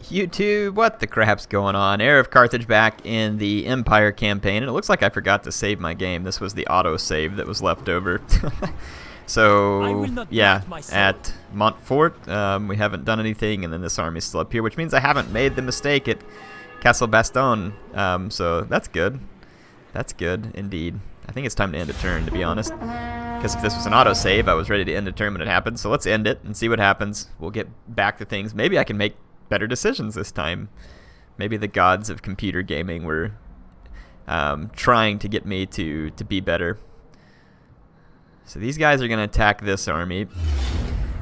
YouTube, what the crap's going on? HeirofCarthage back in the Empire campaign, and it looks like I forgot to save my game. This was the auto-save that was left over. So, yeah, at Montfort, we haven't done anything, and then this army's still up here, which means I haven't made the mistake at Castle Baston, so that's good. That's good, indeed. I think it's time to end a turn, to be honest. Because if this was an autosave, I was ready to end a turn when it happened, so let's end it and see what happens. We'll get back to things. Maybe I can make better decisions this time. Maybe the gods of computer gaming were trying to get me to be better. So these guys are going to attack this army,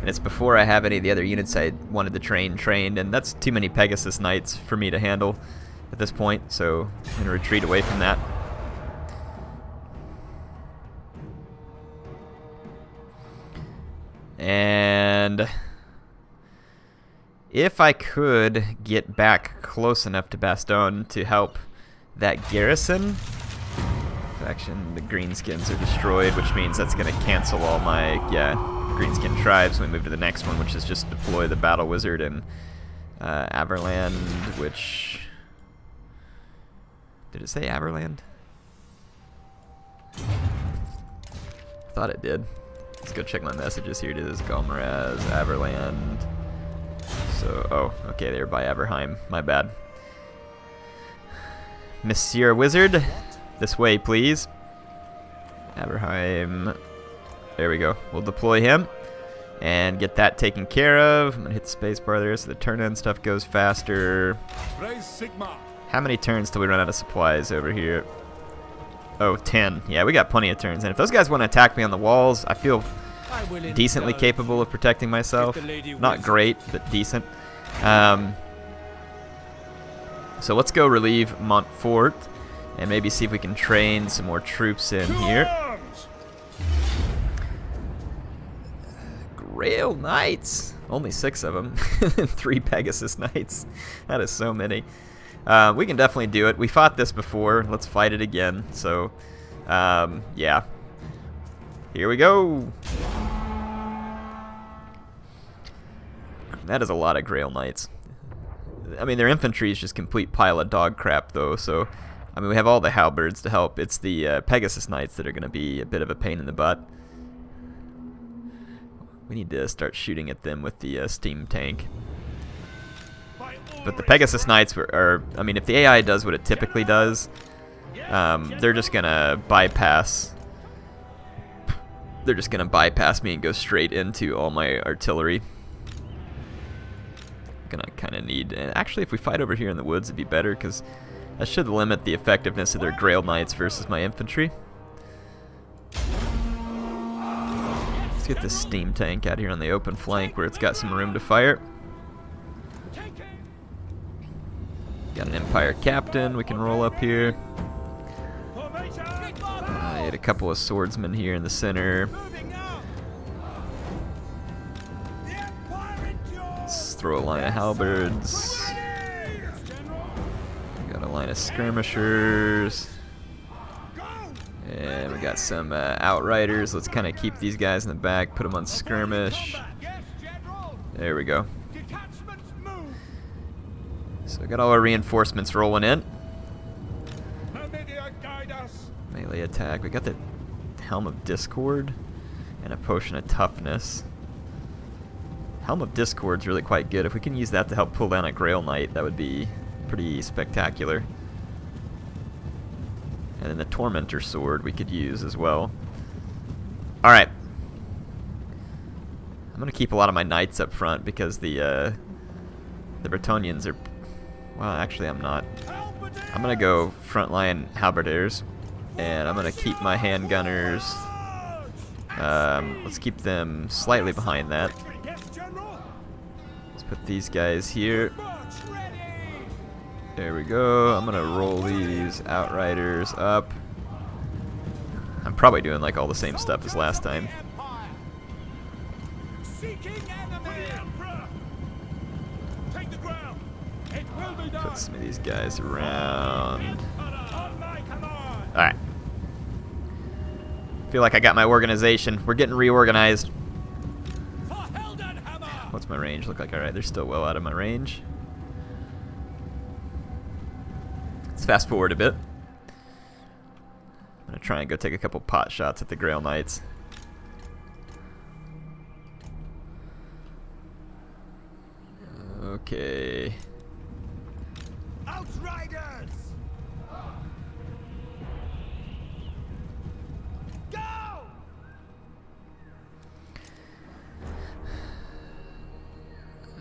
and it's before I have any of the other units I wanted to trained, and that's too many Pegasus Knights for me to handle at this point, so I'm going to retreat away from that. And if I could get back close enough to Baston to help that garrison, faction, the Greenskins are destroyed, which means that's going to cancel all my, Greenskin tribes. We move to the next one, which is just deploy the Battle Wizard in Averland, which... Did it say Averland? I thought it did. Let's go check my messages here. It is Galmaraz, Averland. So, oh, okay, they were by Averheim. My bad. Monsieur Wizard, this way, please. Averheim. There we go. We'll deploy him and get that taken care of. I'm going to hit the space bar there so the turn-in stuff goes faster. How many turns till we run out of supplies over here? Oh, 10. Yeah, we got plenty of turns. And if those guys want to attack me on the walls, I feel decently capable of protecting myself. Not great, but decent. So let's go relieve Montfort and maybe see if we can train some more troops in here. Grail Knights! Only 6 of them. 3 Pegasus Knights. That is so many. We can definitely do it. We fought this before. Let's fight it again. So, yeah. Here we go. That is a lot of Grail Knights. I mean, their infantry is just complete pile of dog crap, though. So, I mean, we have all the halberds to help. It's the Pegasus Knights that are going to be a bit of a pain in the butt. We need to start shooting at them with the steam tank. But the Pegasus Knights are, I mean, if the AI does what it typically does, they're just going to bypass. They're just going to bypass me and go straight into all my artillery. I'm going to kind of need, and actually if we fight over here in the woods it'd be better, because that should limit the effectiveness of their Grail Knights versus my infantry. Let's get this steam tank out here on the open flank where it's got some room to fire. Got an Empire Captain we can roll up here. I had a couple of swordsmen here in the center. Let's throw a line of halberds. Got a line of skirmishers. And we got some outriders. Let's kind of keep these guys in the back, put them on skirmish. There we go. So we got all our reinforcements rolling in. Melee attack. We got the Helm of Discord and a Potion of Toughness. Helm of Discord's really quite good. If we can use that to help pull down a Grail Knight, that would be pretty spectacular. And then the Tormentor Sword we could use as well. Alright. I'm going to keep a lot of my knights up front because the Bretonnians are... Well, actually I'm not. I'm going to go frontline halberdiers. And I'm going to keep my handgunners. Let's keep them slightly behind that. Let's put these guys here. There we go. I'm going to roll these outriders up. I'm probably doing like all the same stuff as last time. Put some of these guys around. Alright. Feel like I got my organization. We're getting reorganized. What's my range look like? Alright, they're still well out of my range. Let's fast forward a bit. I'm going to try and go take a couple pot shots at the Grail Knights. Okay. Outriders! Go!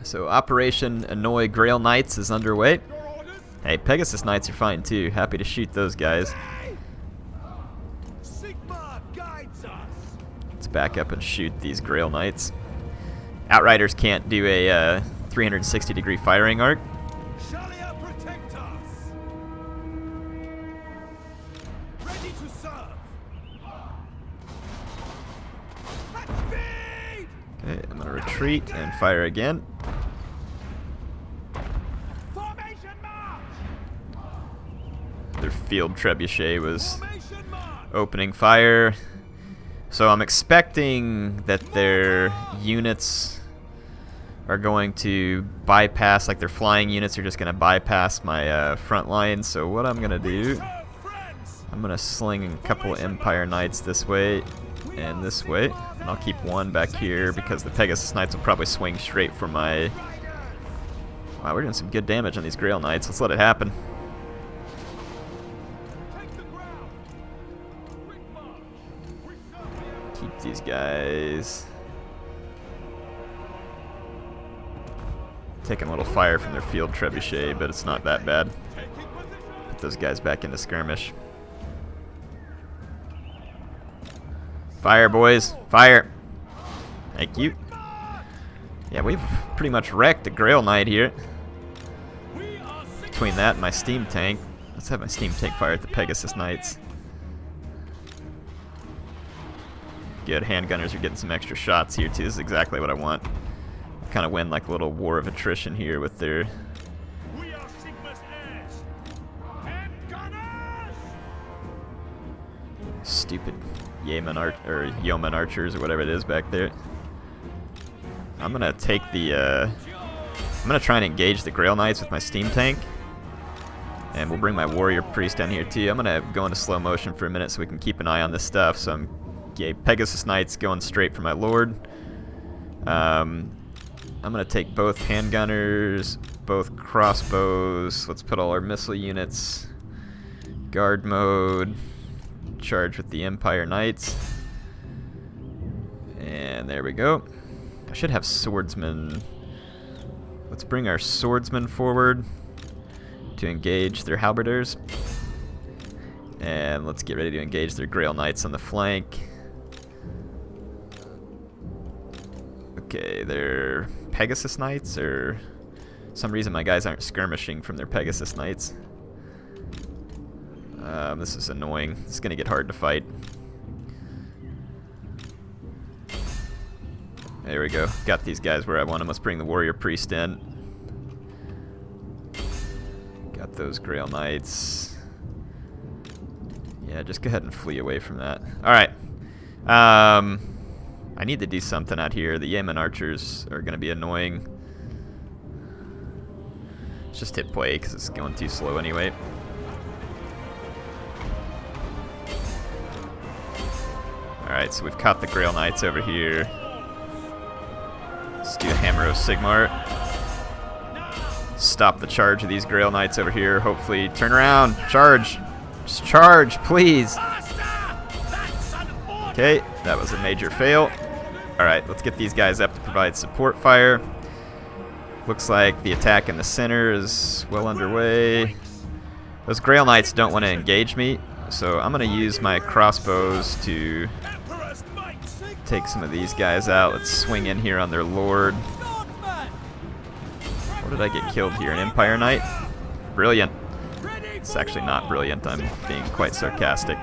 So Operation Annoy Grail Knights is underway. Hey, Pegasus Knights are fine too. Happy to shoot those guys. Sigma guides us. Let's back up and shoot these Grail Knights. Outriders can't do a 360-degree firing arc. Shalia protect us. Ready to serve. At speed. Okay, I'm gonna retreat and fire again. Formation march. Their field trebuchet was Formation march. opening fire. So I'm expecting that their units are going to bypass, like their flying units are just going to bypass my front line. So what I'm going to do, I'm going to sling a couple of Empire Knights this way and this way. And I'll keep one back here because the Pegasus Knights will probably swing straight for my... Wow, we're doing some good damage on these Grail Knights. Let's let it happen. Keep these guys... Taking a little fire from their field trebuchet, but it's not that bad. Put those guys back into skirmish. Fire, boys. Fire. Thank you. Yeah, we've pretty much wrecked the Grail Knight here. Between that and my steam tank. Let's have my steam tank fire at the Pegasus Knights. Good. Handgunners are getting some extra shots here, too. This is exactly what I want. Kind of win like a little war of attrition here with their... We are Sigma's heirs. Handgunners! Stupid yeoman archers or whatever it is back there. I'm gonna take the I'm gonna try and engage the Grail Knights with my steam tank, and we'll bring my warrior priest down here too. I'm gonna go into slow motion for a minute so we can keep an eye on this stuff. So I'm Pegasus Knights going straight for my lord. I'm going to take both handgunners, both crossbows. Let's put all our missile units. Guard mode. Charge with the Empire Knights. And there we go. I should have swordsmen. Let's bring our swordsmen forward to engage their halberders. And let's get ready to engage their Grail Knights on the flank. Okay, they're Pegasus Knights, or some reason my guys aren't skirmishing from their Pegasus Knights. This is annoying. It's going to get hard to fight. There we go. Got these guys where I want them. Let's bring the warrior priest in. Got those Grail Knights. Yeah, just go ahead and flee away from that. Alright. I need to do something out here. The yeoman archers are going to be annoying. Let's just hit play because it's going too slow anyway. Alright, so we've caught the Grail Knights over here. Let's do a Hammer of Sigmar. Stop the charge of these Grail Knights over here. Hopefully, turn around. Charge. Just charge, please. Okay, that was a major fail. Alright, let's get these guys up to provide support fire. Looks like the attack in the center is well underway. Those Grail Knights don't want to engage me, so I'm going to use my crossbows to take some of these guys out. Let's swing in here on their lord. What did I get killed here? An Empire Knight? Brilliant. It's actually not brilliant. I'm being quite sarcastic.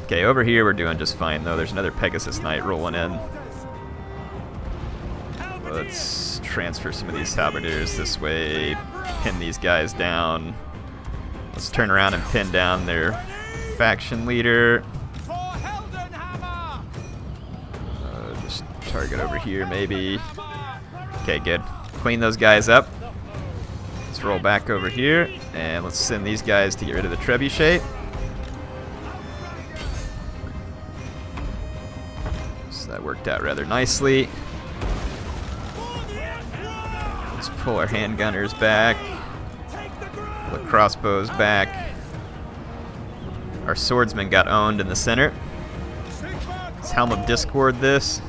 Okay, over here we're doing just fine, though. There's another Pegasus Knight rolling in. Let's transfer some of these halberders this way, pin these guys down. Let's turn around and pin down their faction leader. Just target over here, maybe. Okay, good. Clean those guys up. Let's roll back over here, and let's send these guys to get rid of the trebuchet. So that worked out rather nicely. Let's pull our handgunners back. Pull the crossbows back. Our swordsmen got owned in the center. Let's Helm of Discord this.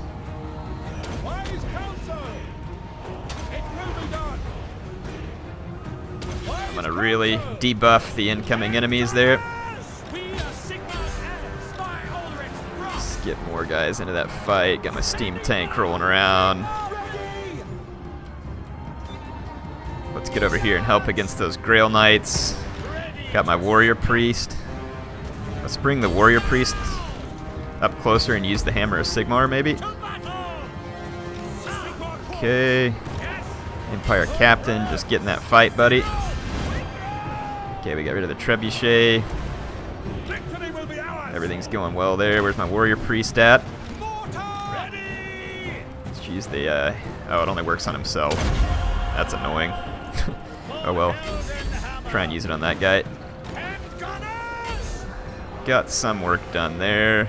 I'm gonna really debuff the incoming enemies there. Let's get more guys into that fight. Got my steam tank rolling around. Let's get over here and help against those Grail Knights. Got my warrior priest. Let's bring the warrior priest up closer and use the hammer of Sigmar maybe. Okay. Empire captain, just getting that fight, buddy. Okay, we got rid of the trebuchet. Everything's going well there. Where's my warrior priest at? Let's use the, oh, it only works on himself. That's annoying. Oh well. Try and use it on that guy. Got some work done there.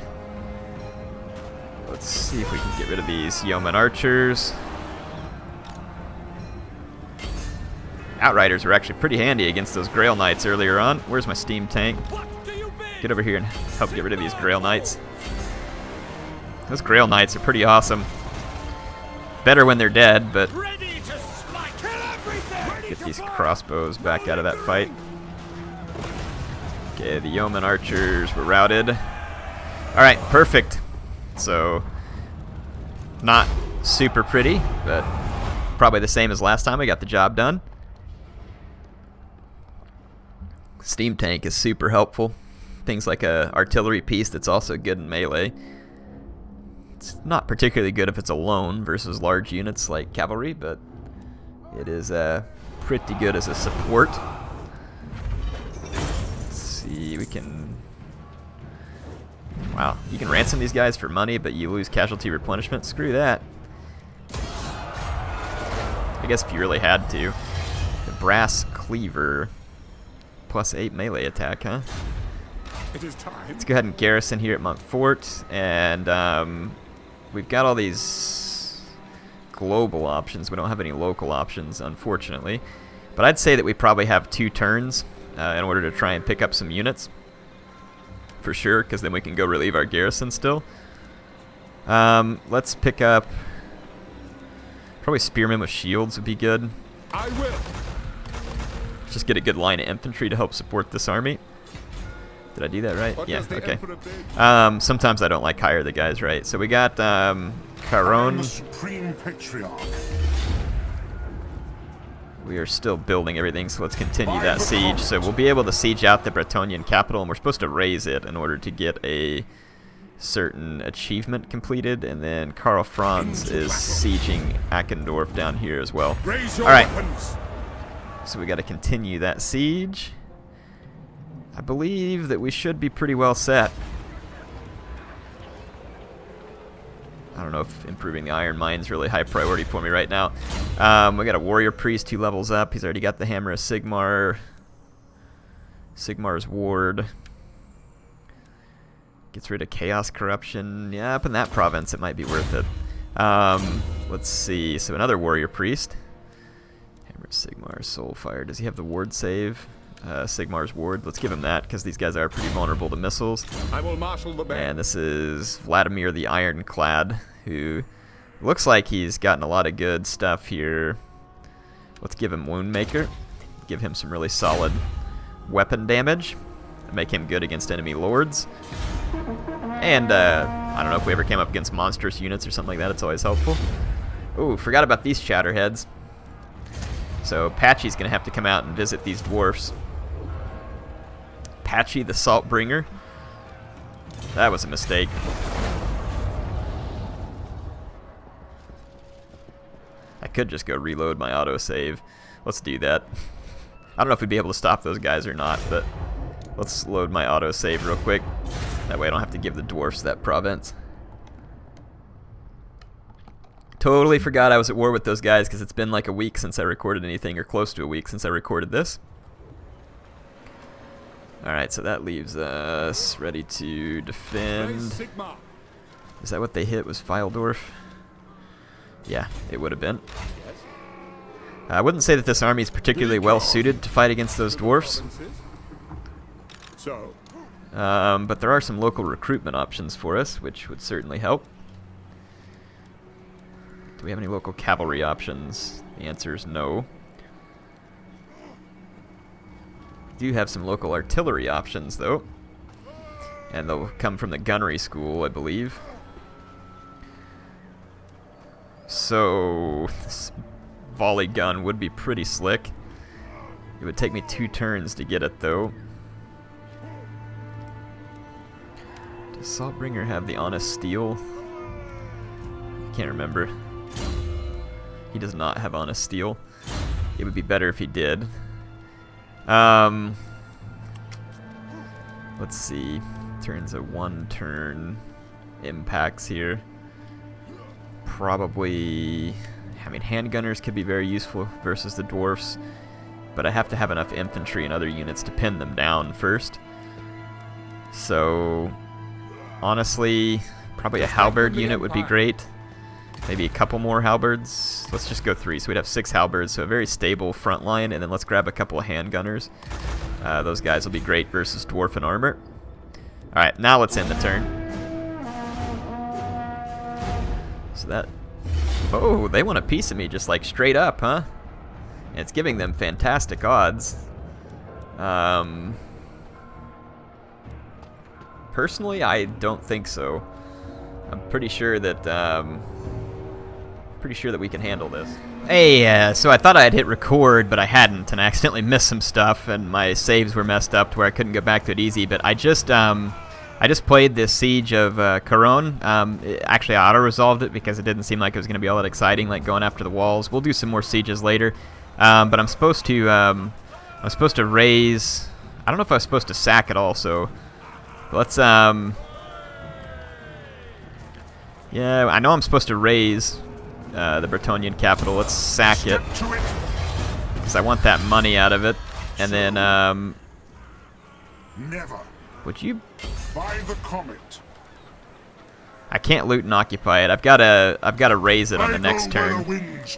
Let's see if we can get rid of these yeoman archers. Outriders were actually pretty handy against those Grail Knights earlier on. Where's my steam tank? Get over here and help get rid of these Grail Knights. Those Grail Knights are pretty awesome. Better when they're dead, but get these crossbows back out of that fight. Okay, the yeoman archers were routed. Alright, perfect. So, not super pretty, but probably the same as last time. I got the job done. Steam tank is super helpful. Things like a artillery piece that's also good in melee. It's not particularly good if it's alone versus large units like cavalry, but it is pretty good as a support. Let's see, we can... Wow, you can ransom these guys for money, but you lose casualty replenishment. Screw that. I guess if you really had to. The brass cleaver. +8 melee attack, huh? It is time. Let's go ahead and garrison here at Montfort, and we've got all these global options. We don't have any local options, unfortunately. But I'd say that we probably have 2 turns in order to try and pick up some units. For sure, because then we can go relieve our garrison still. Let's pick up... Probably spearmen with shields would be good. I will. Just get a good line of infantry to help support this army. Did I do that right? What Yeah, does the okay. Emperor bid? Sometimes I don't like hire the guys right. So we got I'm Caron. the Supreme Patriarch. We are still building everything, so let's continue that siege. So we'll be able to siege out the Bretonnian capital, and we're supposed to raise it in order to get a certain achievement completed. And then Karl Franz is sieging Eckendorf down here as well. Raise your Alright. weapons. So we got to continue that siege. I believe that we should be pretty well set. I don't know if improving the iron mine is really high priority for me right now. We got a warrior priest 2 levels up. He's already got the hammer of Sigmar. Sigmar's ward. Gets rid of chaos corruption. Yeah, up in that province it might be worth it. Let's see. So another warrior priest. Hammer of Sigmar, Soulfire. Does he have the ward save? Sigmar's ward. Let's give him that because these guys are pretty vulnerable to missiles. I will marshal the band. And this is Vladimir the Ironclad, who looks like he's gotten a lot of good stuff here. Let's give him Woundmaker. Give him some really solid weapon damage. Make him good against enemy lords. And I don't know if we ever came up against monstrous units or something like that. It's always helpful. Ooh, forgot about these chatterheads. So Patchy's going to have to come out and visit these dwarfs. Patchy the Saltbringer. That was a mistake. I could just go reload my autosave. Let's do that. I don't know if we'd be able to stop those guys or not, but let's load my autosave real quick. That way I don't have to give the dwarfs that province. Totally forgot I was at war with those guys because it's been like a week since I recorded anything, or close to a week since I recorded this. Alright, so that leaves us ready to defend. Is that what they hit? Was Fildorf? Yeah, it would have been. I wouldn't say that this army is particularly well suited to fight against those dwarfs. But there are some local recruitment options for us, which would certainly help. Do we have any local cavalry options? The answer is no. We do have some local artillery options, though. And they'll come from the gunnery school, I believe. So, this volley gun would be pretty slick. It would take me 2 turns to get it, though. Does Saltbringer have the honest steel? Can't remember. He does not have honest steel. It would be better if he did. Let's see. Turns a 1-turn impacts here. Probably, I mean, handgunners could be very useful versus the dwarfs, but I have to have enough infantry and other units to pin them down first. So, honestly, probably a halberd unit would be great. Maybe a couple more halberds. Let's just go 3. So we'd have 6 halberds, so a very stable front line, and then let's grab a couple of handgunners. Those guys will be great versus dwarf and armor. Alright, now let's end the turn. So that... Oh, they want a piece of me just like straight up, huh? And it's giving them fantastic odds. Personally, I don't think so. I'm pretty sure that we can handle this. Hey, so I thought I had hit record, but I hadn't, and I accidentally missed some stuff, and my saves were messed up to where I couldn't go back to it easy. But I just played this Siege of Caron. Actually, I auto-resolved it because it didn't seem like it was going to be all that exciting, like going after the walls. We'll do some more sieges later, but I'm supposed to raise. I don't know if I was supposed to sack it all, so let's yeah, I know I'm supposed to raise the Bretonnian capital. Let's sack it because I want that money out of it, and then Never. Would you? By the comet. I can't loot and occupy it. I've got to raise it on the next turn.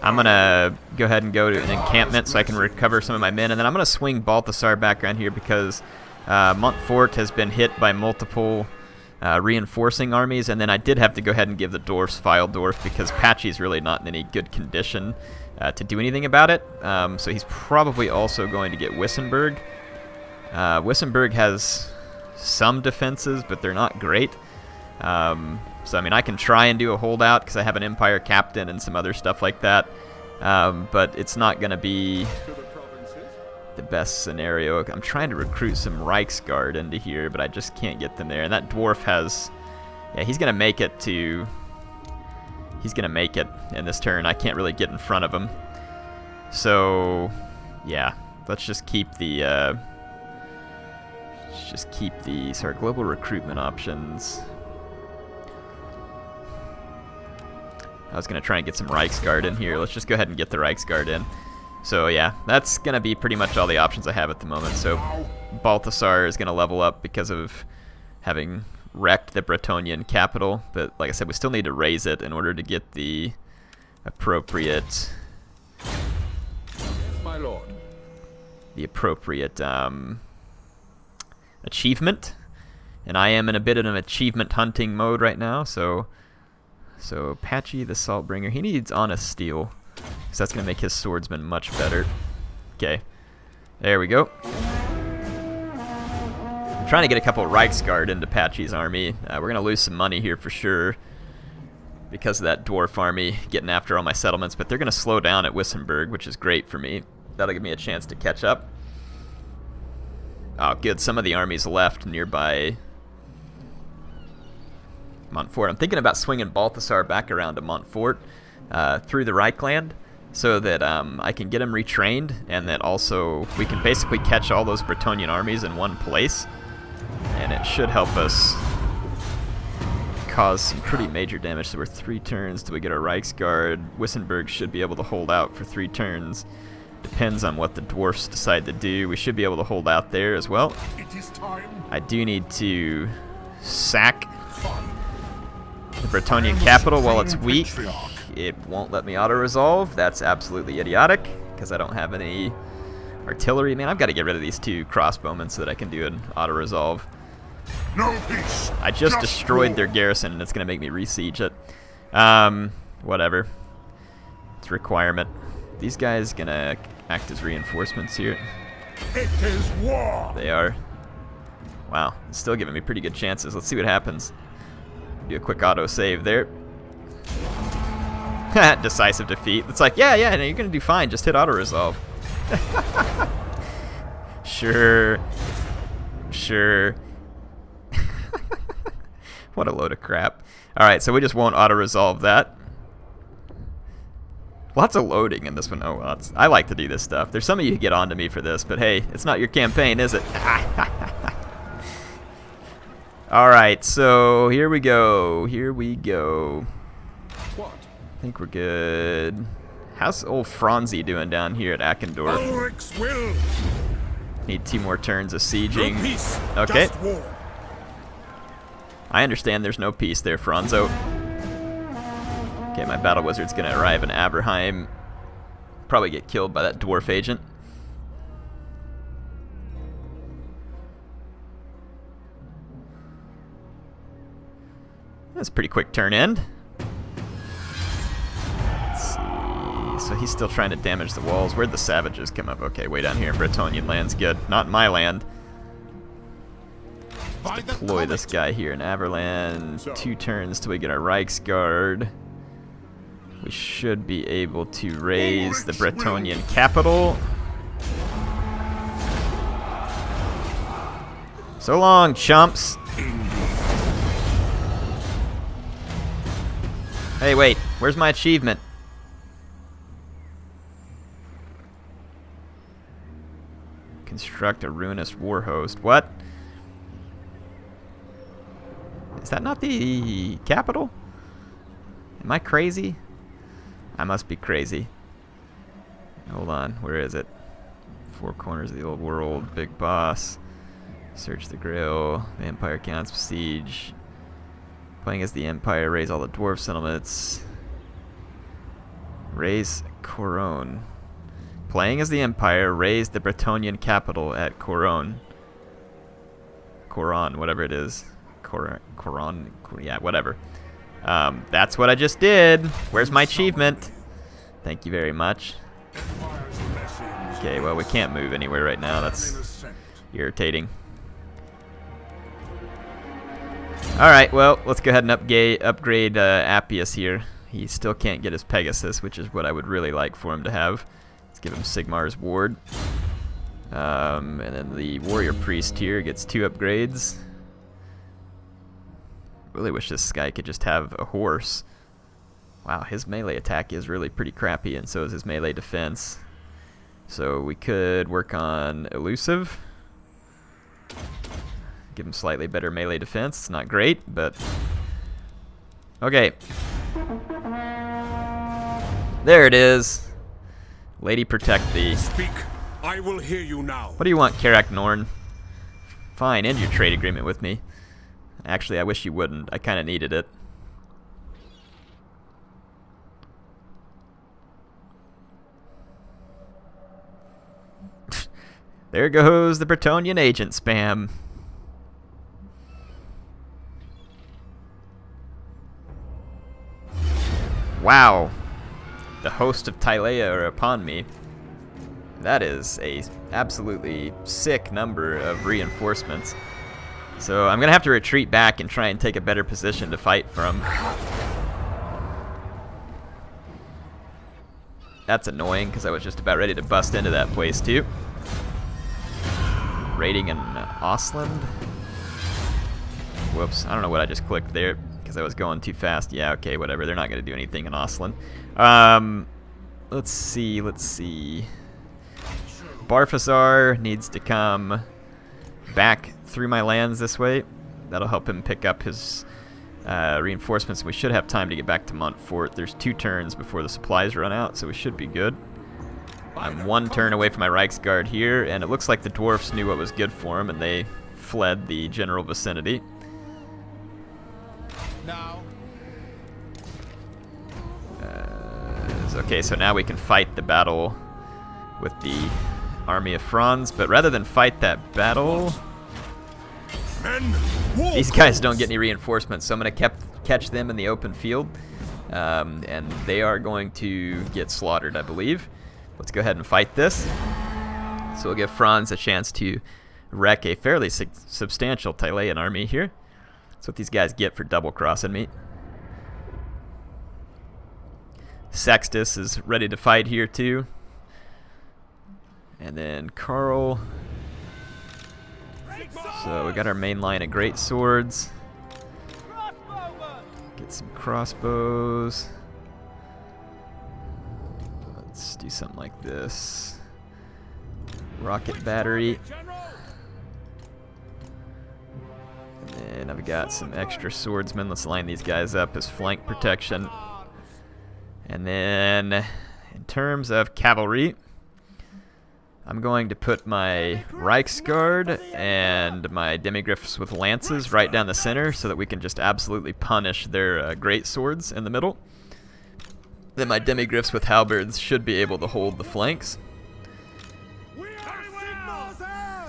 I'm gonna go ahead and go to an encampment so I can recover some of my men, and then I'm gonna swing Balthasar back around here because Montfort has been hit by multiple reinforcing armies, and then I did have to go ahead and give the Dwarfs Fildorf because Patchy's really not in any good condition to do anything about it. So he's probably also going to get Wissenberg. Wissenberg has some defenses, but they're not great. So, I mean, I can try and do a holdout because I have an Empire Captain and some other stuff like that. But it's not going to be the best scenario. I'm trying to recruit some Reichsguard into here, but I just can't get them there. And that dwarf has... Yeah, he's going to make it to... He's going to make it in this turn. I can't really get in front of him. So, yeah. Let's just keep the... Sorry, global recruitment options. I was going to try and get some Reichsguard in here. Let's just go ahead and get the Reichsguard in. So yeah, that's going to be pretty much all the options I have at the moment. So Balthasar is going to level up because of having wrecked the Bretonnian capital. But like I said, we still need to raise it in order to get the appropriate... My lord. The appropriate achievement. And I am in a bit of an achievement hunting mode right now, so Patchy the Saltbringer, he needs honest steel, because that's going to make his swordsman much better. Okay, there we go. I'm trying to get a couple of Reichsguard into Patchy's army. We're going to lose some money here for sure because of that dwarf army getting after all my settlements, but they're going to slow down at Wissenberg, which is great for me. That'll give me a chance to catch up. Oh, good. Some of the armies left nearby Montfort. I'm thinking about swinging Balthasar back around to Montfort through the Reichland so that I can get him retrained, and that also we can basically catch all those Bretonnian armies in one place, and it should help us cause some pretty major damage. So we're 3 turns till we get our Reichsguard. Wissenberg should be able to hold out for 3 turns. Depends on what the Dwarfs decide to do. We should be able to hold out there as well. It is time. I do need to sack the Bretonnian capital while it's weak. It won't let me auto-resolve. That's absolutely idiotic, because I don't have any artillery. Man, I've got to get rid of these 2 crossbowmen so that I can do an auto-resolve. No peace. I just destroyed their garrison, and it's going to make me re-siege it. Whatever. It's a requirement. These guys going to act as reinforcements here. It is war. They are. Wow, it's still giving me pretty good chances. Let's see what happens. Do a quick auto-save there. Decisive defeat. It's like, yeah, no, you're going to do fine. Just hit auto-resolve. Sure. What a load of crap. Alright, so we just won't auto-resolve that. Lots of loading in this one. Oh, well, I like to do this stuff. There's some of you who get on to me for this, but hey, it's not your campaign, is it? Alright, so here we go. What? I think we're good. How's old Franzi doing down here at Ackendorf? Ulrich's will. Need 2 more turns of No sieging. peace. Okay. Just war. I understand there's no peace there, Franzo. Okay, my battle wizard's gonna arrive in Aberheim. Probably get killed by that dwarf agent. That's a pretty quick turn end. Let's see. So he's still trying to damage the walls. Where'd the savages come up? Okay, way down here in Bretonnian land's good. Not in my land. Let's deploy this guy here in Averland. 2 turns till we get our Reichsguard. We should be able to raise the Bretonnian capital. So long, chumps. Hey, wait. Where's my achievement? Construct a ruinous war host. What? Is that not the capital? Am I crazy? I must be crazy. Hold on. Where is it? 4 corners of the old world. Big boss. Search the Grail. The Empire counts siege. Playing as the Empire. Raise all the dwarf settlements. Raise Coron. Playing as the Empire. Raise the Bretonnian capital at Coron. Coron, whatever it is. Coron, yeah, whatever. That's what I just did. Where's my achievement? Thank you very much. Okay, well, we can't move anywhere right now. That's irritating. Alright, well, let's go ahead and upgrade Appius here. He still can't get his Pegasus, which is what I would really like for him to have. Let's give him Sigmar's Ward. And then the Warrior Priest here gets 2 upgrades. Really wish this guy could just have a horse. Wow, his melee attack is really pretty crappy, and so is his melee defense. So we could work on Elusive. Give him slightly better melee defense. It's not great, but... Okay. There it is. Lady protect thee. Speak. I will hear you now. What do you want, Karak Norn? Fine, end your trade agreement with me. Actually, I wish you wouldn't. I kind of needed it. There goes the Bretonnian agent spam. Wow. The host of Tylea are upon me. That is a absolutely sick number of reinforcements. So I'm going to have to retreat back and try and take a better position to fight from. That's annoying because I was just about ready to bust into that place too. Raiding in Ostland. Whoops, I don't know what I just clicked there because I was going too fast. Yeah, okay, whatever. They're not going to do anything in Ostland. Let's see. Barfazar needs to come back through my lands this way. That'll help him pick up his reinforcements. We should have time to get back to Montfort. There's 2 turns before the supplies run out, so we should be good. I'm 1 turn away from my Reichsguard here, and it looks like the Dwarfs knew what was good for them, and they fled the general vicinity. Now. Okay, so now we can fight the battle with the army of Franz, but rather than fight that battle, Men, these guys don't get any reinforcements, so I'm going to catch them in the open field, and they are going to get slaughtered, I believe. Let's go ahead and fight this. So we'll give Franz a chance to wreck a fairly substantial Tilean army here. That's what these guys get for double-crossing me. Sextus is ready to fight here too. And then Karl. So we got our main line of great swords. Get some crossbows. Let's do something like this. Rocket battery. And then I've got some extra swordsmen. Let's line these guys up as flank protection. And then in terms of cavalry, I'm going to put my Reichsguard and my demigryphs with lances right down the center so that we can just absolutely punish their great swords in the middle. Then my demigryphs with halberds should be able to hold the flanks.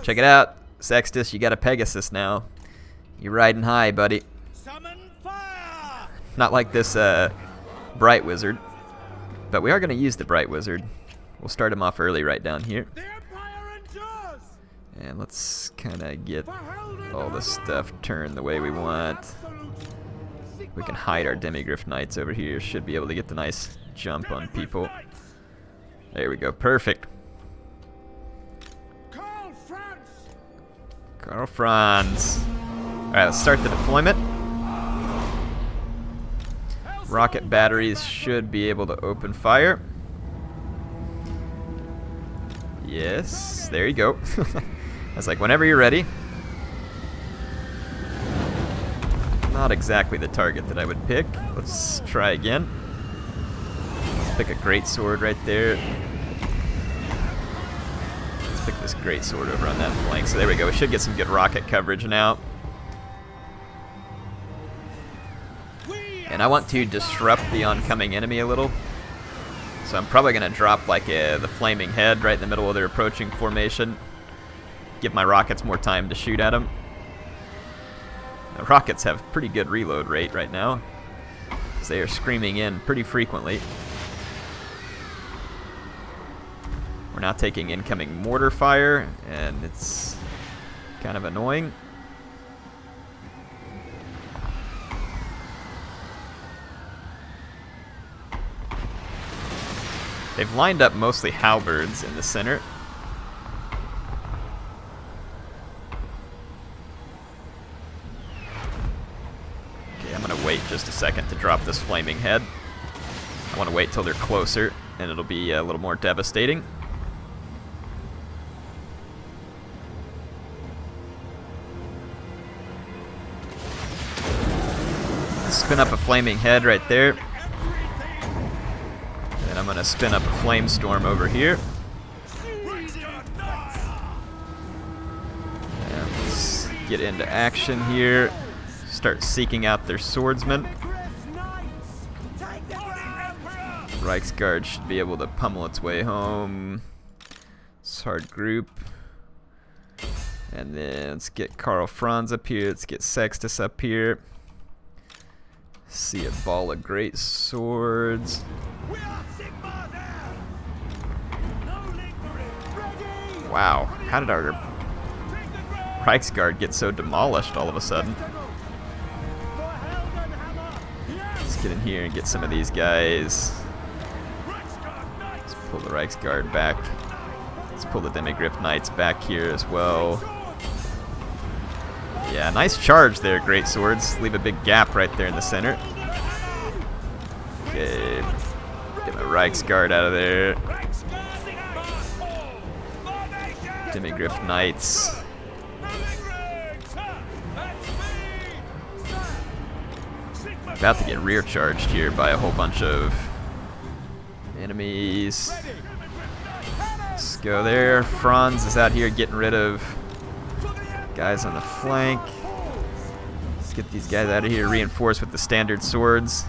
Check it out, Sextus, you got a Pegasus now. You're riding high, buddy. Not like this Bright Wizard, but we are going to use the Bright Wizard. We'll start him off early right down here. And let's kind of get all this stuff turned the way we want. We can hide our Demigryph Knights over here. Should be able to get the nice jump on people. There we go. Perfect. Karl Franz. Alright, let's start the deployment. Rocket batteries should be able to open fire. Yes, there you go. I was like, whenever you're ready. Not exactly the target that I would pick. Let's try again. Let's pick a great sword right there. Let's pick this great sword over on that flank. So there we go. We should get some good rocket coverage now. And I want to disrupt the oncoming enemy a little. So I'm probably going to drop like the flaming head right in the middle of their approaching formation. Give my rockets more time to shoot at them. The rockets have pretty good reload rate right now, because they are screaming in pretty frequently. We're now taking incoming mortar fire, and it's kind of annoying. They've lined up mostly halberds in the center. Okay, I'm gonna wait just a second to drop this flaming head. I want to wait till they're closer, and it'll be a little more devastating. Spin up a flaming head right there. I'm going to spin up a flame storm over here. And let's get into action here. Start seeking out their swordsmen. Reichsguard should be able to pummel its way home. Hard group. And then let's get Karl Franz up here. Let's get Sextus up here. See a ball of great swords. Wow, how did our Reichsguard get so demolished all of a sudden? Let's get in here and get some of these guys. Let's pull the Reichsguard back. Let's pull the Demigryph Knights back here as well. Yeah, nice charge there, great swords. Leave a big gap right there in the center. Okay, get my Reichsguard out of there. Demigryph Knights. About to get rear charged here by a whole bunch of enemies. Let's go there. Franz is out here getting rid of guys on the flank. Let's get these guys out of here, reinforced with the standard swords.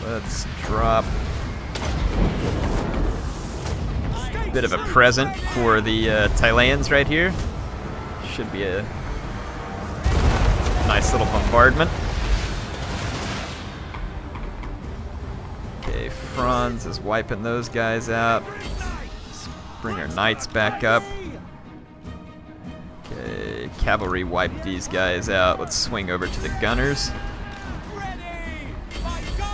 Let's drop a bit of a present for the Tyleans right here. Should be a nice little bombardment. Okay, Franz is wiping those guys out. Let's bring our knights back up. Okay, cavalry wiped these guys out. Let's swing over to the gunners.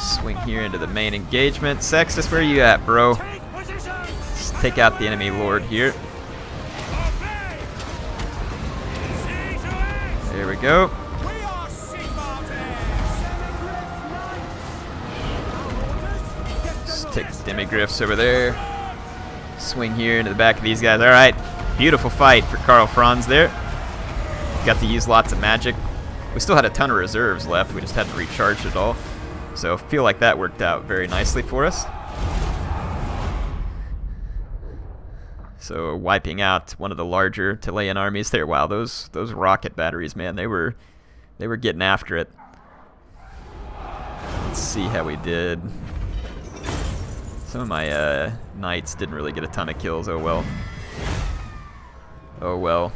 Swing here into the main engagement. Sextus, where are you at, bro? Let's take out the enemy lord here. There we go. Let's take the demigriffs over there. Swing here into the back of these guys. Alright, beautiful fight for Karl Franz there. Got to use lots of magic. We still had a ton of reserves left. We just had to recharge it all. So I feel like that worked out very nicely for us. So wiping out one of the larger Tylean armies there. Wow, those rocket batteries, man, they were getting after it. Let's see how we did. Some of my knights didn't really get a ton of kills. Oh well. Oh well.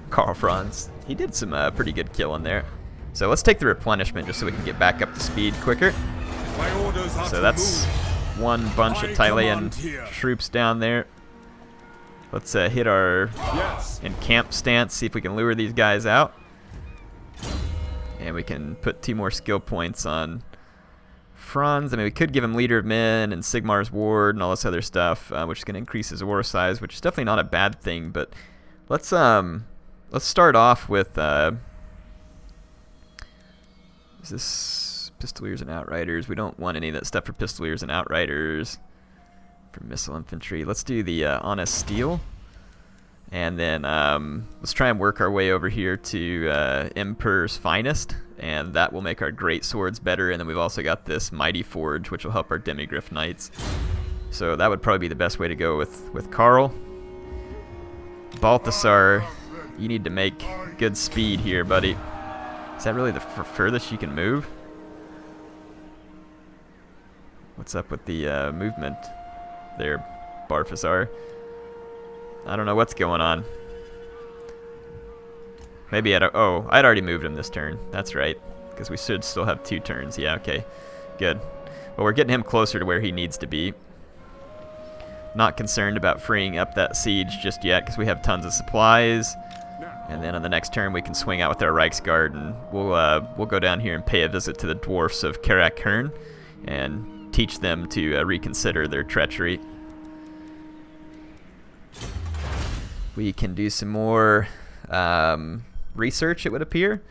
Karl Franz, he did some pretty good killing there. So let's take the replenishment just so we can get back up to speed quicker. So that's one bunch of Tylean troops down there. Let's hit our encamp stance, see if we can lure these guys out. And we can put 2 more skill points on Franz. I mean, we could give him Leader of Men and Sigmar's Ward and all this other stuff, which is going to increase his aura size, which is definitely not a bad thing. But let's start off with... is this Pistoliers and Outriders? We don't want any of that stuff for Pistoliers and Outriders. For Missile Infantry. Let's do the Honest Steel. And then let's try and work our way over here to Emperor's Finest. And that will make our great swords better. And then we've also got this Mighty Forge, which will help our Demigriff Knights. So that would probably be the best way to go with Karl. Balthasar, you need to make good speed here, buddy. Is that really the furthest you can move? What's up with the movement there, Balthasar? I don't know what's going on. Maybe I'd already moved him this turn. That's right, because we should still have 2 turns. Yeah, okay, good. Well, we're getting him closer to where he needs to be. Not concerned about freeing up that siege just yet, because we have tons of supplies. And then on the next turn, we can swing out with our Reichsguard, and we'll go down here and pay a visit to the Dwarfs of Karak-Hern and teach them to reconsider their treachery. We can do some more research, it would appear.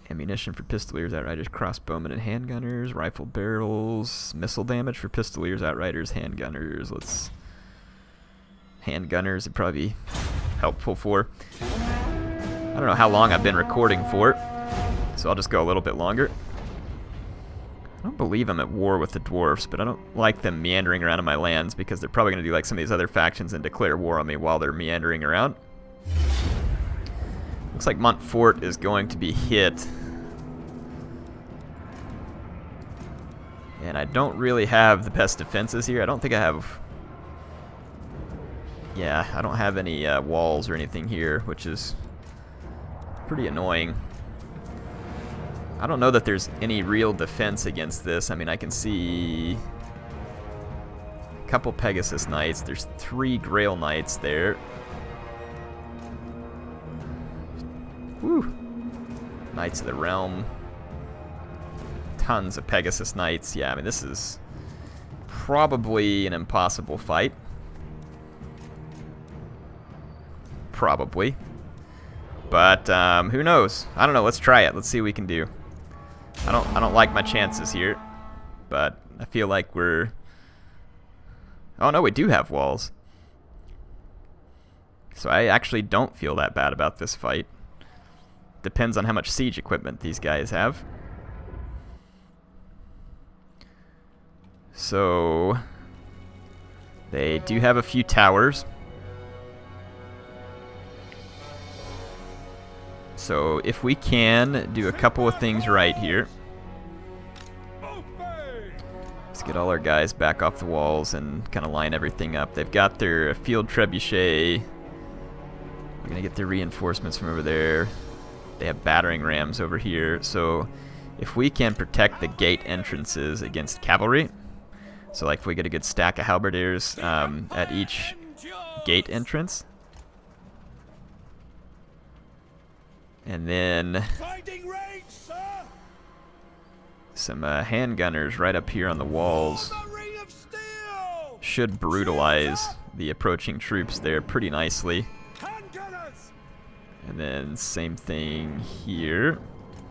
Ammunition for Pistoliers, Outriders, Crossbowmen, and Handgunners. Rifle barrels. Missile damage for Pistoliers, Outriders, Handgunners. Let's... Handgunners would probably be helpful for. I don't know how long I've been recording for, so I'll just go a little bit longer. I don't believe I'm at war with the Dwarfs, but I don't like them meandering around in my lands because they're probably going to do like some of these other factions and declare war on me while they're meandering around. Looks like Montfort is going to be hit. And I don't really have the best defenses here. I don't think I have... Yeah, I don't have any walls or anything here, which is pretty annoying. I don't know that there's any real defense against this. I mean, I can see a couple Pegasus Knights. There's 3 Grail Knights there. Woo! Knights of the Realm. Tons of Pegasus Knights. Yeah, I mean, this is probably an impossible fight. Probably. But who knows? I don't know. Let's try it. Let's see what we can do. I don't like my chances here, but I feel like we're... Oh no, we do have walls. So I actually don't feel that bad about this fight. Depends on how much siege equipment these guys have. So they do have a few towers. So if we can do a couple of things right here. Let's get all our guys back off the walls and kind of line everything up. They've got their field trebuchet. We're going to get their reinforcements from over there. They have battering rams over here. So if we can protect the gate entrances against cavalry, so like if we get a good stack of halberdiers at each gate entrance, and then some handgunners right up here on the walls should brutalize the approaching troops there pretty nicely. And then same thing here.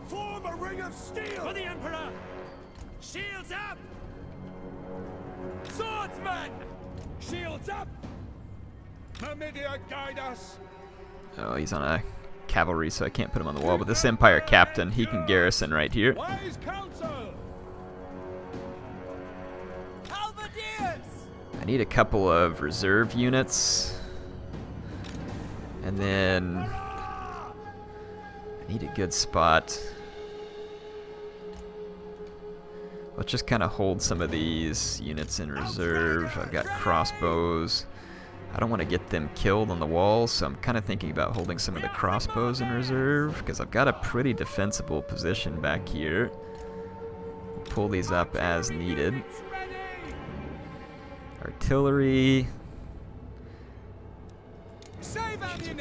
Form a ring of steel For the Emperor! Shields up! Swordsmen! Shields up! Mamidia, guide us! Oh, he's on a cavalry, so I can't put him on the wall. But this Empire captain, he can garrison right here. Wise counsel! Halberdiers! I need a couple of reserve units. And then I need a good spot. Let's just kind of hold some of these units in reserve. I've got crossbows. I don't want to get them killed on the walls, so I'm kind of thinking about holding some of the crossbows in reserve, because I've got a pretty defensible position back here. Pull these up as needed. Artillery.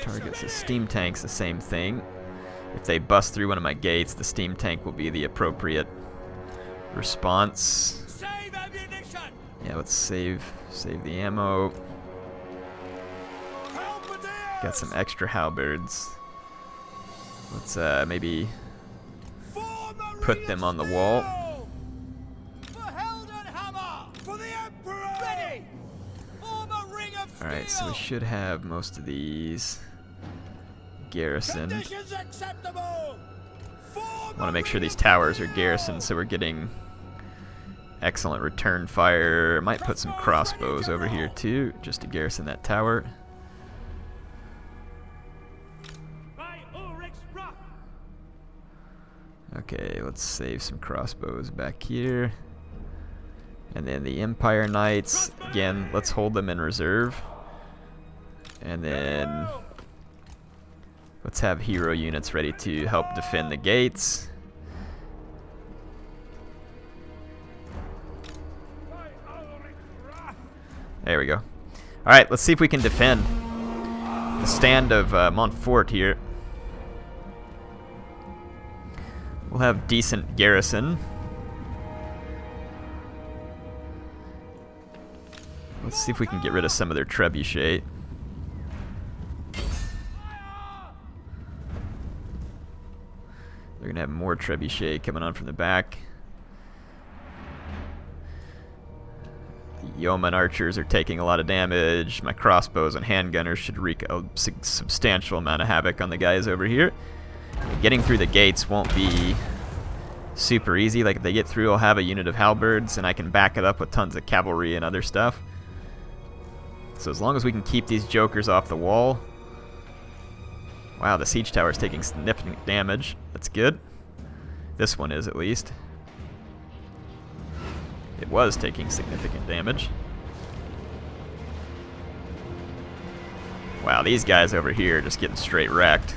Targets the steam tanks, the same thing. If they bust through one of my gates, the steam tank will be the appropriate response. Save ammunition! Yeah, let's save the ammo. Got some extra halberds. Let's maybe put them on the wall. For Held and Hammer! For the Emperor! Ready! Form a ring of steel! Alright, so we should have most of these garrisoned. Conditions acceptable! Want to make sure these towers are garrisoned so we're getting excellent return fire. Might put some crossbows over here too, just to garrison that tower. Okay, let's save some crossbows back here. And then the Empire Knights, again, let's hold them in reserve. And then let's have hero units ready to help defend the gates. There we go. Alright, let's see if we can defend the stand of Montfort here. We'll have decent garrison. Let's see if we can get rid of some of their trebuchet. They're gonna have more trebuchet coming on from the back. The yeoman archers are taking a lot of damage. My crossbows and handgunners should wreak a substantial amount of havoc on the guys over here. Getting through the gates won't be super easy. Like if they get through, I'll have a unit of halberds and I can back it up with tons of cavalry and other stuff. So as long as we can keep these jokers off the wall. Wow, the siege tower is taking significant damage. That's good. This one is, at least. It was taking significant damage. Wow, these guys over here are just getting straight wrecked.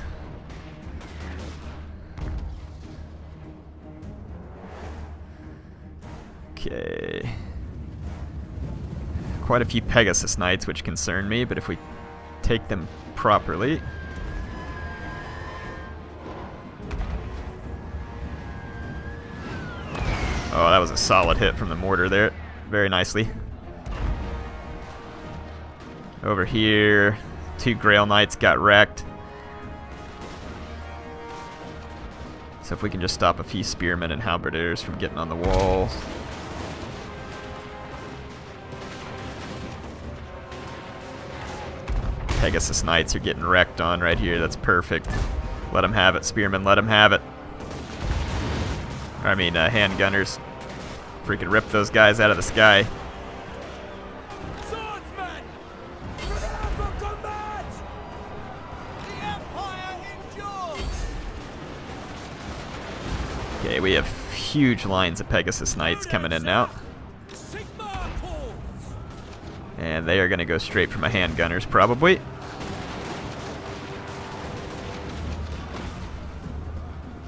Okay. Quite a few Pegasus Knights, which concern me, but if we take them properly. Oh, that was a solid hit from the mortar there. Very nicely. Over here, 2 Grail Knights got wrecked. So if we can just stop a few spearmen and halberdiers from getting on the walls. Pegasus Knights are getting wrecked on right here. That's perfect. Let them have it, Spearmen. Let them have it. I mean, handgunners. Freaking rip those guys out of the sky. Swordsmen! Prepare for combat! The Empire endures! Okay, we have huge lines of Pegasus Knights coming in now. Sigma calls! And they are going to go straight for my handgunners, probably.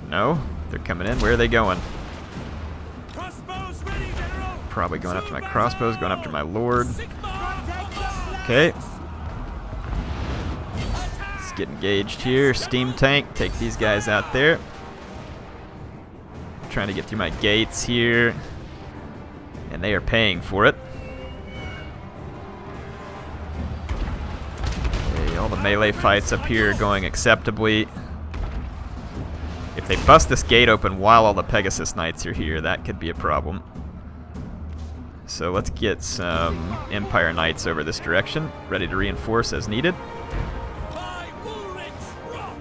No, they're coming in. Where are they going? Crossbows ready, General! Probably going after my crossbows, going after my lord. Sigma! Okay. Let's get engaged here. Steam tank, take these guys out there. Trying to get through my gates here. And they are paying for it. Okay, all the melee fights up here are going acceptably. If they bust this gate open while all the Pegasus Knights are here, that could be a problem. So let's get some Empire Knights over this direction, ready to reinforce as needed. By Woolrich Rock!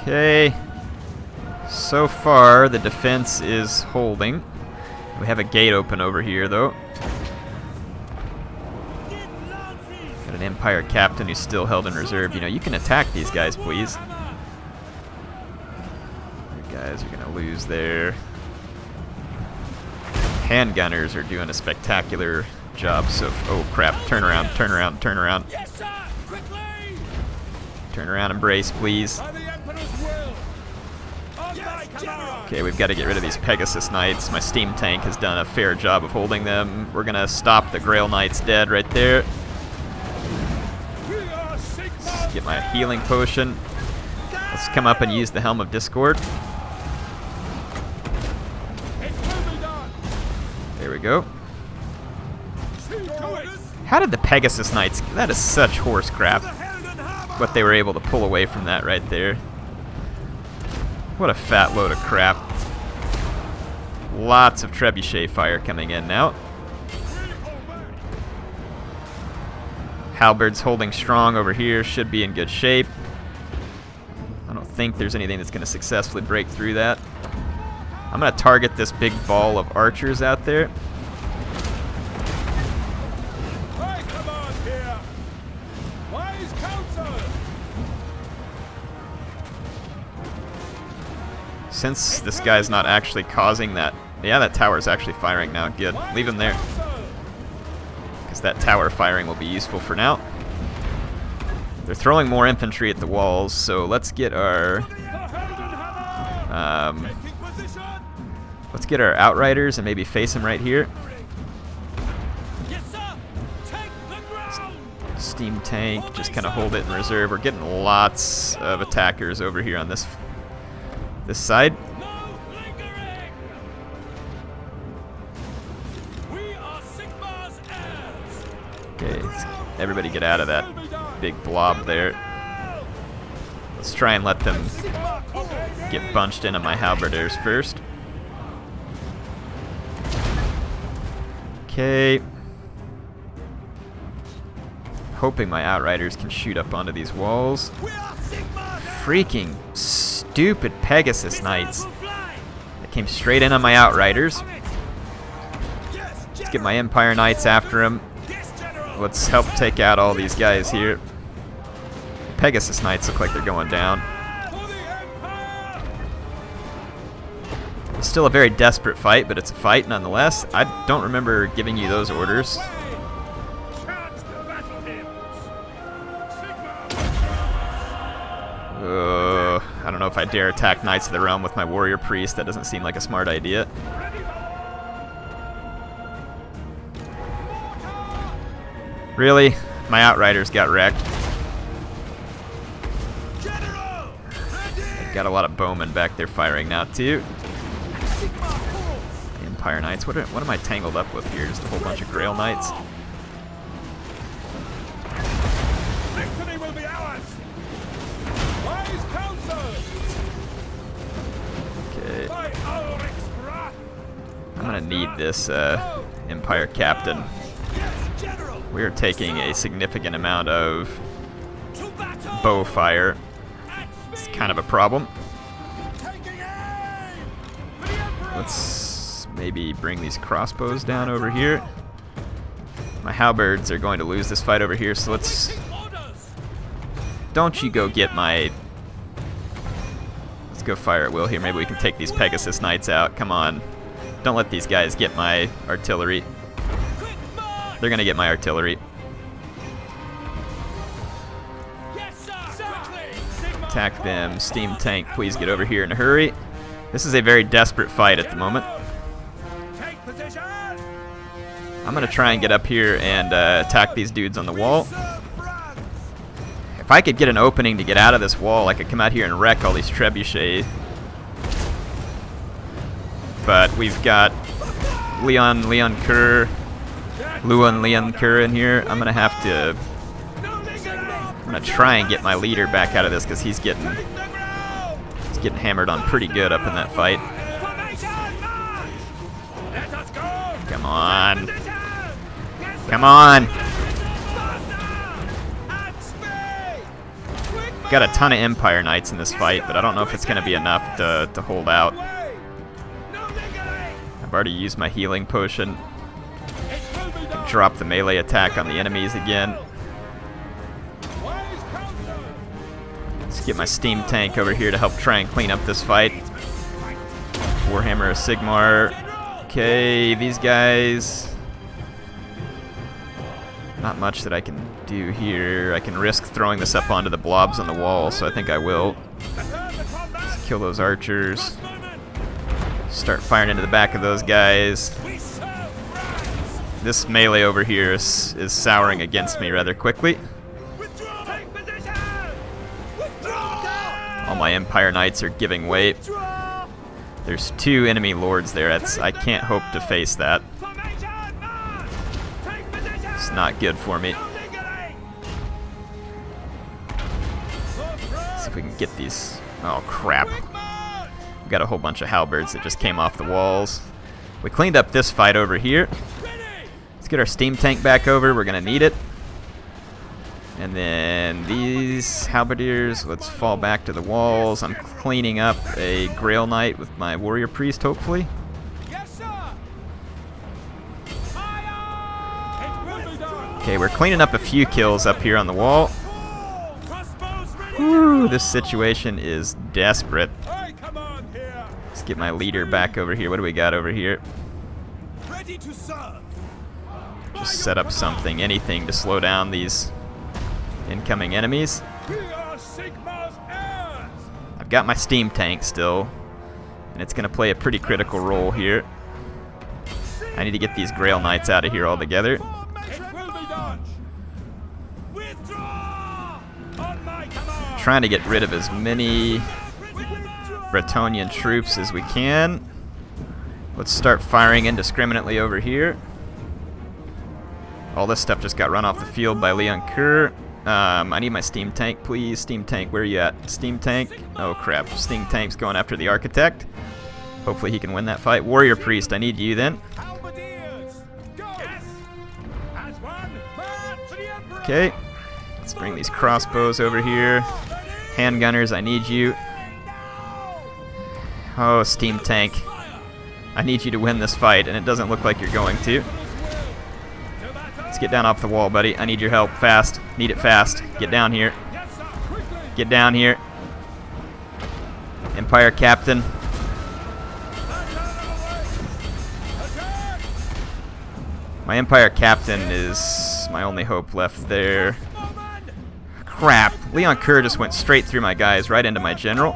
Okay. So far, the defense is holding. We have a gate open over here, though. Got an Empire captain who's still held in reserve. You know, you can attack these guys, please. You guys are going to lose there. Handgunners are doing a spectacular job. So, oh crap! Turn around! Turn around! Turn around! Yes, sir! Quickly! Turn around and brace, please. By the Emperor's will. On my command. Okay, we've got to get rid of these Pegasus Knights. My steam tank has done a fair job of holding them. We're going to stop the Grail Knights dead right there. We are Sigma. Let's get my healing potion. Let's come up and use the Helm of Discord. It will be done. There we go. See to it. How did the Pegasus Knights... That is such horse crap. Helden hammer. What they were able to pull away from that right there. What a fat load of crap. Lots of trebuchet fire coming in now. Halberds holding strong over here. Should be in good shape. I don't think there's anything that's going to successfully break through that. I'm going to target this big ball of archers out there. Hey, come on here. Wise counsel. Since this guy's not actually causing that... Yeah, that tower's actually firing now. Good. Leave him there. Because that tower firing will be useful for now. They're throwing more infantry at the walls, so let's get our... let's get our outriders and maybe face them right here. Yes, sir! Take the ground! Steam tank, just kind of hold it in reserve. We're getting lots of attackers over here on this side. No lingering! We are Sigma's heirs! Okay, let's everybody get out of that big blob there. Let's try and let them get bunched in on my halberdiers first. Okay. Hoping my outriders can shoot up onto these walls. We are Sigma! Freaking stupid Pegasus Knights. They came straight in on my outriders. Let's get my Empire Knights after them. Let's help take out all these guys here. Pegasus Knights look like they're going down. It's still a very desperate fight, but it's a fight nonetheless. I don't remember giving you those orders. I don't know if I dare attack Knights of the Realm with my Warrior Priest. That doesn't seem like a smart idea. Really? My Outriders got wrecked. I've got a lot of bowmen back there firing now too. Empire Knights. What am I tangled up with here? Just a whole bunch of Grail Knights. Victory will be ours. Wise counsel. need this Empire Captain. We are taking a significant amount of bow fire. It's kind of a problem. Let's maybe bring these crossbows down over here. My halberds are going to lose this fight over here, so let's... Don't you go get my... Let's go fire at will here. Maybe we can take these Pegasus Knights out. Come on. Don't let these guys get my artillery. They're going to get my artillery. Attack them. Steam tank, please get over here in a hurry. This is a very desperate fight at the moment. I'm going to try and get up here and attack these dudes on the wall. If I could get an opening to get out of this wall, I could come out here and wreck all these trebuchets. But we've got Leon Kerr in here. I'm going to have to... I'm going to try and get my leader back out of this because he's getting hammered on pretty good up in that fight. Come on. Come on. Got a ton of Empire Knights in this fight, but I don't know if it's going to be enough to hold out. I've already used my healing potion. Can drop the melee attack on the enemies again. Let's get my steam tank over here to help try and clean up this fight. Warhammer Sigmar. Okay, these guys... Not much that I can do here. I can risk throwing this up onto the blobs on the wall, so I think I will. Let's kill those archers. Start firing into the back of those guys. This melee over here is souring against me rather quickly. All my Empire Knights are giving way. There's 2 enemy lords there. I can't hope to face that. It's not good for me. See if we can get these. Oh crap. We got a whole bunch of halberds that just came off the walls. We cleaned up this fight over here. Let's get our steam tank back over. We're gonna need it. And then these halberdiers, let's fall back to the walls. I'm cleaning up a Grail Knight with my warrior priest, hopefully. Okay, we're cleaning up a few kills up here on the wall. Whew, this situation is desperate. Let's get my leader back over here. What do we got over here? Just set up something, anything to slow down these incoming enemies. I've got my steam tank still, and it's going to play a pretty critical role here. I need to get these Grail Knights out of here altogether. Trying to get rid of as many Bretonnian troops as we can. Let's start firing indiscriminately over here. All this stuff just got run off the field by Leon Kerr. I need my steam tank, please. Steam tank, where are you at? Steam tank. Oh crap, steam tank's going after the architect. Hopefully he can win that fight. Warrior priest, I need you then. Okay, let's bring these crossbows over here. Handgunners, I need you. Oh, steam tank. I need you to win this fight, and it doesn't look like you're going to. Let's get down off the wall, buddy. I need your help fast. Need it fast. Get down here. Get down here. Empire Captain. My Empire Captain is my only hope left there. Crap. Leon Kerr just went straight through my guys, right into my general.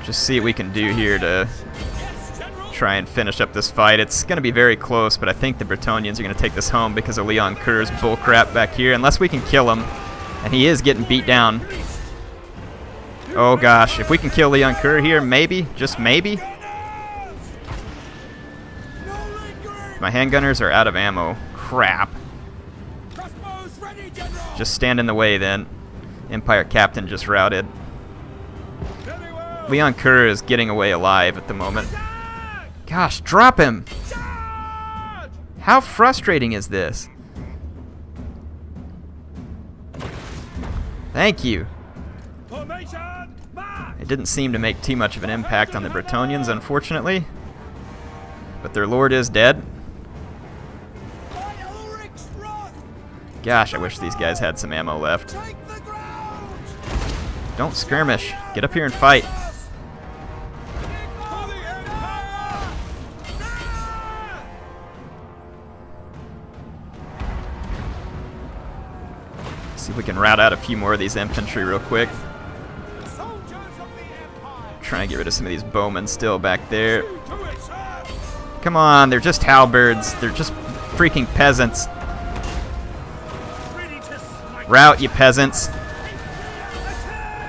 Just see what we can do here to try and finish up this fight. It's going to be very close, but I think the Bretonnians are going to take this home because of Leon Kerr's bullcrap back here, unless we can kill him. And he is getting beat down. Oh gosh, if we can kill Leon Kerr here, maybe, just maybe. My handgunners are out of ammo. Crap. Just stand in the way then. Empire captain just routed. Leon Kerr is getting away alive at the moment. Gosh, drop him! How frustrating is this? Thank you. It didn't seem to make too much of an impact on the Bretonnians, unfortunately. But their lord is dead. Gosh, I wish these guys had some ammo left. Don't skirmish. Get up here and fight. See if we can rout out a few more of these infantry real quick. Try and get rid of some of these bowmen still back there. Come on, they're just halberds. They're just freaking peasants. Rout, you peasants.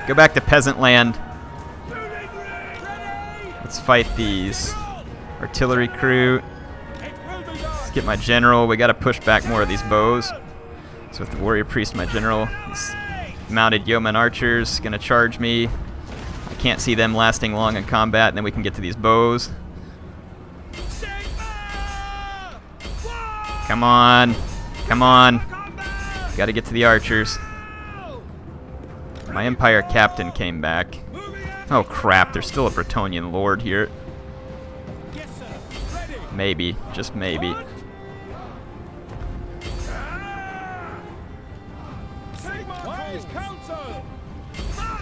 Go back to peasant land. Let's fight these artillery crew. Let's get my general. We gotta push back more of these bows. So with the warrior priest, my general, these mounted yeoman archers gonna charge me. I can't see them lasting long in combat, and then we can get to these bows. Come on. Come on. Gotta get to the archers. My Empire captain came back. Oh crap, there's still a Bretonnian lord here. Maybe, just maybe.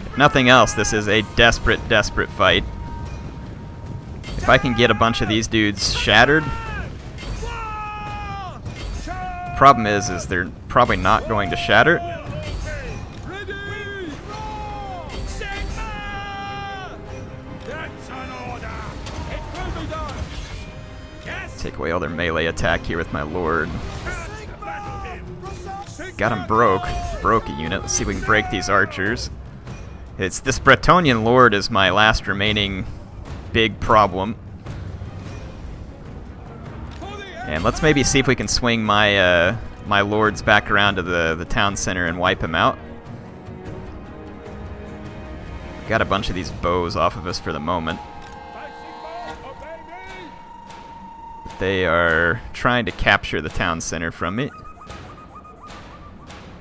If nothing else, this is a desperate, desperate fight. If I can get a bunch of these dudes shattered. Problem is they're probably not going to shatter. Take away all their melee attack here with my lord. Got him broke. Broke a unit. Let's see if we can break these archers. It's this Bretonnian lord is my last remaining big problem. And let's maybe see if we can swing my my lords back around to the town center and wipe him out. Got a bunch of these bows off of us for the moment. They are trying to capture the town center from me.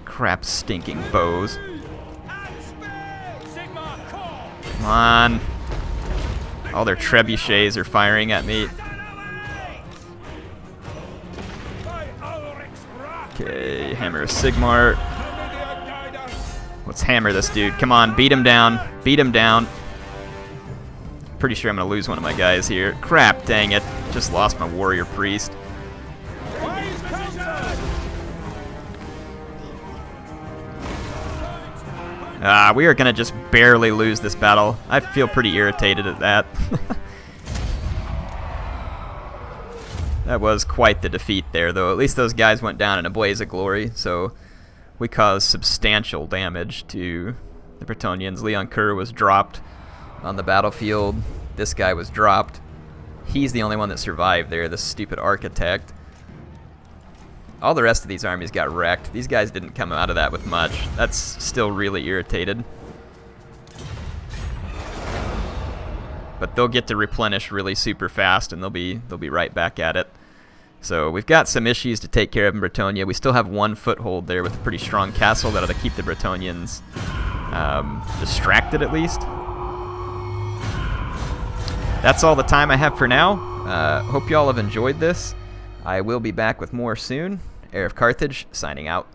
Crap stinking bows. Come on. All their trebuchets are firing at me. Okay, hammer of Sigmar. Let's hammer this dude. Come on, beat him down. Beat him down. Pretty sure I'm going to lose one of my guys here. Crap, dang it. Just lost my warrior priest. We are going to just barely lose this battle. I feel pretty irritated at that. That was quite the defeat there, though. At least those guys went down in a blaze of glory, so we caused substantial damage to the Bretonnians. Leon Kerr was dropped on the battlefield. This guy was dropped. He's the only one that survived there, this stupid architect. All the rest of these armies got wrecked. These guys didn't come out of that with much. That's still really irritated. But they'll get to replenish really super fast, and they'll be right back at it. So we've got some issues to take care of in Bretonnia. We still have one foothold there with a pretty strong castle that'll keep the Bretonnians distracted at least. That's all the time I have for now. Hope you all have enjoyed this. I will be back with more soon. HeirofCarthage signing out.